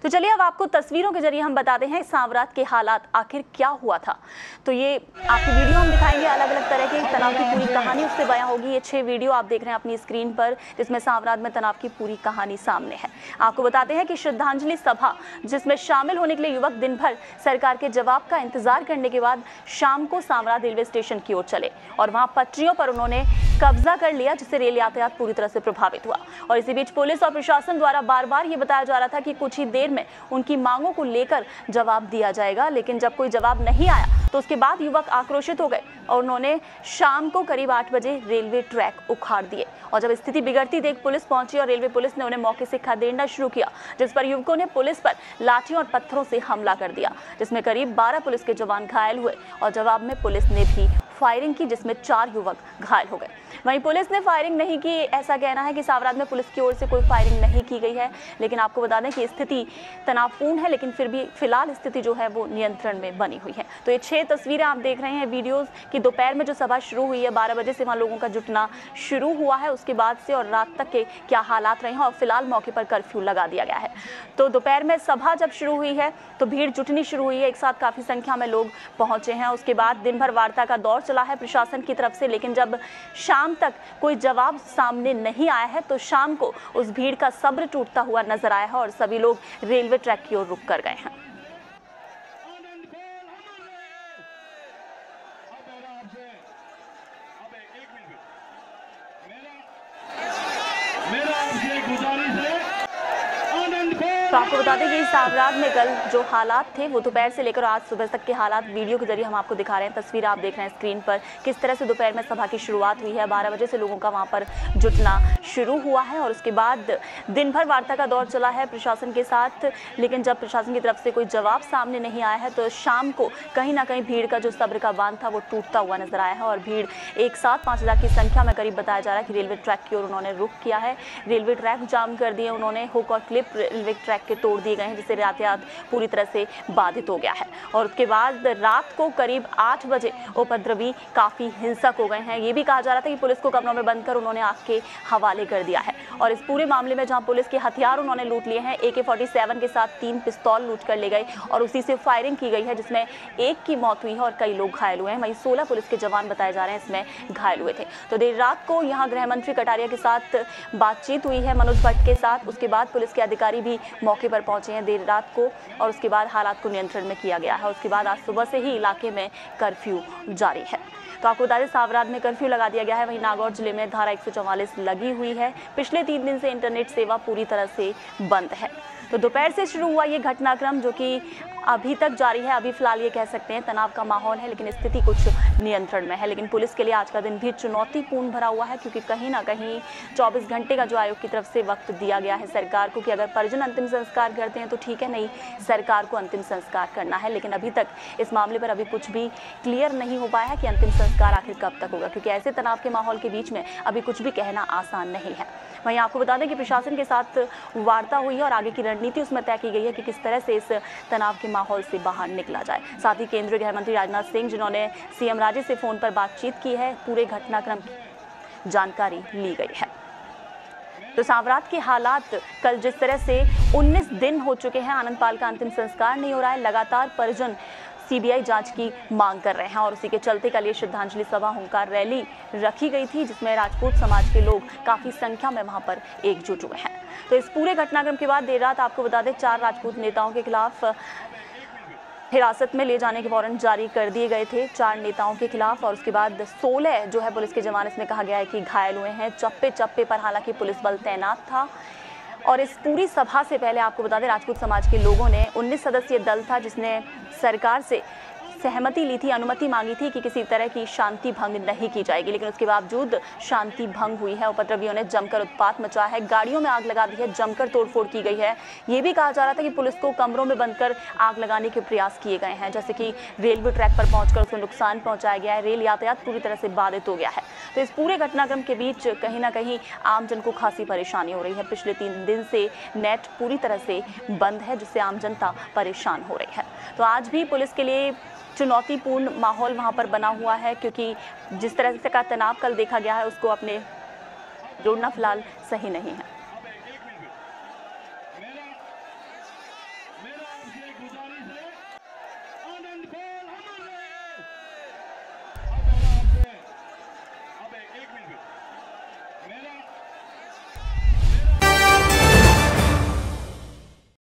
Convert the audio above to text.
तो चलिए अब आपको तस्वीरों के जरिए हम बताते हैं सांवरात के हालात आखिर क्या हुआ था। तो ये आपकी वीडियो हम दिखाएंगे, अलग अलग तरह के तनाव की पूरी कहानी उससे बयां होगी। ये 6 वीडियो आप देख रहे हैं अपनी स्क्रीन पर, जिसमें सांवरात में तनाव की पूरी कहानी सामने है। आपको बताते हैं कि श्रद्धांजलि सभा जिसमें शामिल होने के लिए युवक दिन भर सरकार के जवाब का इंतजार करने के बाद शाम को सांवरात रेलवे स्टेशन की ओर चले और वहां पटरियों पर उन्होंने कब्जा कर लिया, जिससे रेल यातायात पूरी तरह से प्रभावित हुआ। और इसी बीच पुलिस और प्रशासन द्वारा बार बार ये बताया जा रहा था कि कुछ ही देर में उनकी मांगों को लेकर जवाब दिया जाएगा, लेकिन जब कोई जवाब नहीं आया तो उसके बाद युवक आक्रोशित हो गए और उन्होंने शाम को करीब 8 बजे रेलवे ट्रैक उखाड़ दिए। और जब स्थिति बिगड़ती देख पुलिस पहुंची और रेलवे पुलिस ने उन्हें मौके से खदेड़ना शुरू किया, जिस पर युवकों ने पुलिस पर लाठियों और पत्थरों से हमला कर दिया, जिसमें करीब 12 पुलिस के जवान घायल हुए और जवाब में पुलिस ने भी फायरिंग की, जिसमें 4 युवक घायल हो गए। वहीं पुलिस ने फायरिंग नहीं की, ऐसा कहना है कि सांवरात में पुलिस की ओर से कोई फायरिंग नहीं की गई है। लेकिन आपको बता दें कि स्थिति तनावपूर्ण है, लेकिन फिर भी फिलहाल स्थिति जो है वो नियंत्रण में बनी हुई है। तो ये 6 तस्वीरें आप देख रहे हैं वीडियोस की। दोपहर में जो सभा शुरू हुई है 12 बजे से वहाँ लोगों का जुटना शुरू हुआ है, उसके बाद से और रात तक के क्या हालात रहे हैं, और फिलहाल मौके पर कर्फ्यू लगा दिया गया है। तो दोपहर में सभा जब शुरू हुई है तो भीड़ जुटनी शुरू हुई है, एक साथ काफ़ी संख्या में लोग पहुंचे हैं। उसके बाद दिन भर वार्ता का दौर चला है प्रशासन की तरफ से, लेकिन जब शाम तक कोई जवाब सामने नहीं आया है तो शाम को उस भीड़ का सब्र टूटता हुआ नजर आया है और सभी लोग रेलवे ट्रैक की ओर रुक कर गए हैं। तो आपको बता दें कि सांवरात में कल जो हालात थे वो दोपहर से लेकर आज सुबह तक के हालात वीडियो के जरिए हम आपको दिखा रहे हैं। तस्वीर आप देख रहे हैं स्क्रीन पर, किस तरह से दोपहर में सभा की शुरुआत हुई है। 12 बजे से लोगों का वहां पर जुटना शुरू हुआ है और उसके बाद दिन भर वार्ता का दौर चला है प्रशासन के साथ, लेकिन जब प्रशासन की तरफ से कोई जवाब सामने नहीं आया है तो शाम को कहीं ना कहीं भीड़ का जो सब्र का बांध था वो टूटता हुआ नजर आया है और भीड़ एक साथ 5000 की संख्या में करीब बताया जा रहा है कि रेलवे ट्रैक की ओर उन्होंने रुख किया है। रेलवे ट्रैक जाम कर दिए उन्होंने, हुक और क्लिप रेलवे ट्रैक के तोड़ दिए गए हैं, जिससे यातायात पूरी तरह से बाधित हो गया है। और उसके बाद रात को करीब 8 बजे उपद्रवी काफी हिंसक हो गए हैं। ये भी कहा जा रहा था कि पुलिस को कमरों में बंद कर उन्होंने आग के हवाले कर दिया है। और इस पूरे मामले में जहां पुलिस के हथियार उन्होंने लूट लिए हैं, AK-47 के साथ 3 पिस्तौल लूट कर ले गए और उसी से फायरिंग की गई है, जिसमें एक की मौत हुई है और कई लोग घायल हुए हैं। वहीं 16 पुलिस के जवान बताए जा रहे हैं इसमें घायल हुए थे। तो देर रात को यहाँ गृह मंत्री कटारिया के साथ बातचीत हुई है मनोज भट्ट के साथ, उसके बाद पुलिस के अधिकारी भी मौके पर पहुंचे हैं देर रात को और उसके बाद हालात को नियंत्रण में किया गया है। उसके बाद आज सुबह से ही इलाके में कर्फ्यू जारी है। तो आपको बता दें सांवरात में कर्फ्यू लगा दिया गया है। वहीं नागौर जिले में धारा 144 लगी हुई है। पिछले 3 दिन से इंटरनेट सेवा पूरी तरह से बंद है। तो दोपहर से शुरू हुआ ये घटनाक्रम जो कि अभी तक जारी है। अभी फिलहाल ये कह सकते हैं तनाव का माहौल है, लेकिन स्थिति कुछ नियंत्रण में है। लेकिन पुलिस के लिए आज का दिन भी चुनौतीपूर्ण भरा हुआ है, क्योंकि कहीं ना कहीं 24 घंटे का जो आयोग की तरफ से वक्त दिया गया है सरकार को कि अगर परिजन अंतिम संस्कार करते हैं तो ठीक है, नहीं सरकार को अंतिम संस्कार करना है। लेकिन अभी तक इस मामले पर अभी कुछ भी क्लियर नहीं हो पाया है कि अंतिम संस्कार आखिर कब तक होगा, क्योंकि ऐसे तनाव के माहौल के बीच में अभी कुछ भी कहना आसान नहीं है। वहीं आपको बता दें कि प्रशासन के साथ वार्ता हुई है और आगे की रणनीति उसमें तय की गई है कि किस तरह से इस तनाव के माहौल से बाहर निकला जाए। साथ ही केंद्रीय गृह मंत्री राजनाथ सिंह, जिन्होंने सीएम राजे से फोन पर बातचीत की है, पूरे घटनाक्रम की जानकारी ली गई है। तो सांवरात के हालात कल जिस तरह से 19 दिन हो चुके हैं, आनंद पाल का अंतिम संस्कार नहीं हो रहा है, लगातार परिजन CBI जांच की मांग कर रहे हैं और उसी के चलते कल ये श्रद्धांजलि सभा हुंकार रैली रखी गई थी, जिसमें राजपूत समाज के लोग काफी संख्या में वहां पर एकजुट हुए हैं। तो इस पूरे घटनाक्रम के बाद देर रात आपको बता दें 4 राजपूत नेताओं के खिलाफ हिरासत में ले जाने के वारंट जारी कर दिए गए थे 4 नेताओं के खिलाफ। और उसके बाद 16 जो है पुलिस के जवान, इसमें कहा गया है कि घायल हुए हैं। चप्पे चप्पे पर हालांकि पुलिस बल तैनात था। और इस पूरी सभा से पहले आपको बता दें राजपूत समाज के लोगों ने 19 सदस्यीय दल था जिसने सरकार से सहमति ली थी, अनुमति मांगी थी कि किसी तरह की शांति भंग नहीं की जाएगी, लेकिन उसके बावजूद शांति भंग हुई है। उपद्रवियों ने जमकर उत्पात मचाया है, गाड़ियों में आग लगा दी है, जमकर तोड़फोड़ की गई है। ये भी कहा जा रहा था कि पुलिस को कमरों में बंद कर आग लगाने के प्रयास किए गए हैं, जैसे कि रेलवे ट्रैक पर पहुंचकर उसमें नुकसान पहुंचाया गया है, रेल यातायात पूरी तरह से बाधित हो गया है। तो इस पूरे घटनाक्रम के बीच कहीं ना कहीं आमजन को खासी परेशानी हो रही है। पिछले 3 दिन से नेट पूरी तरह से बंद है, जिससे आम जनता परेशान हो रही है। तो आज भी पुलिस के लिए चुनौतीपूर्ण माहौल वहां पर बना हुआ है, क्योंकि जिस तरह से का तनाव कल देखा गया है उसको अपने जोड़ना फिलहाल सही नहीं है। मेरा